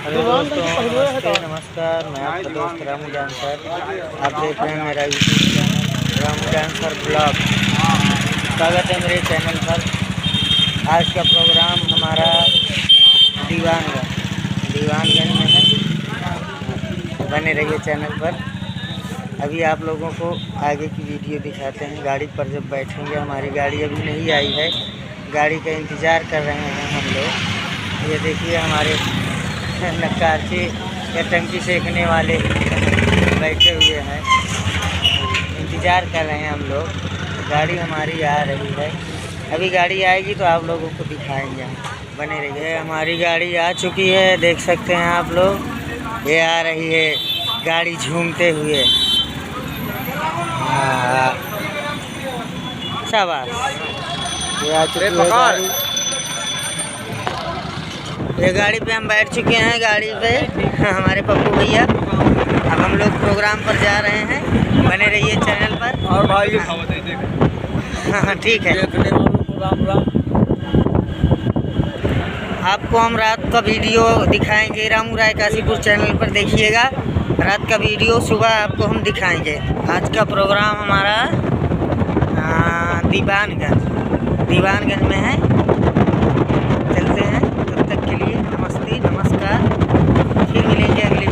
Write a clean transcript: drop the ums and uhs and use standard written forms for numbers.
Hello दोस्तों, नमस्ते नमस्कार। मैं आपका दोस्त रामू डांसर। आप देख रहे हैं मेरा YouTube channel Ramu dancer blog. स्वागत है मेरे चैनल पर। आज का प्रोग्राम हमारा दीवानगंज में है। बने रहिए चैनल पर। अभी आप लोगों को आगे की वीडियो दिखाते हैं। गाड़ी पर जब बैठेंगे, हमारी गाड़ी अभी नहीं आई है, गाड़ी का इंतज़ार कर रहे हैं हम लोग। ये देखिए हमारे नक्काशी या टंकी सेकने वाले बैठे हुए हैं, इंतज़ार कर रहे हैं हम लोग। गाड़ी हमारी आ रही है, अभी गाड़ी आएगी तो आप लोगों को दिखाएंगे। बने रहिए। हमारी गाड़ी आ चुकी है, देख सकते हैं आप लोग। ये आ रही है गाड़ी झूमते हुए। शाबाश, ये आ चुकी है गाड़ी। ये गाड़ी पे हम बैठ चुके हैं। गाड़ी पे हमारे पप्पू भैया। अब हम लोग प्रोग्राम पर जा रहे हैं। बने रहिए चैनल पर। और भाई हाँ ठीक है। आपको हम रात का वीडियो दिखाएंगे। रामू राय काशीपुर चैनल पर देखिएगा। रात का वीडियो सुबह आपको हम दिखाएंगे। आज का प्रोग्राम हमारा दीवानगंज में है। चलते हैं, तब तक के लिए नमस्ते नमस्कार। फिर मिलेंगे अगले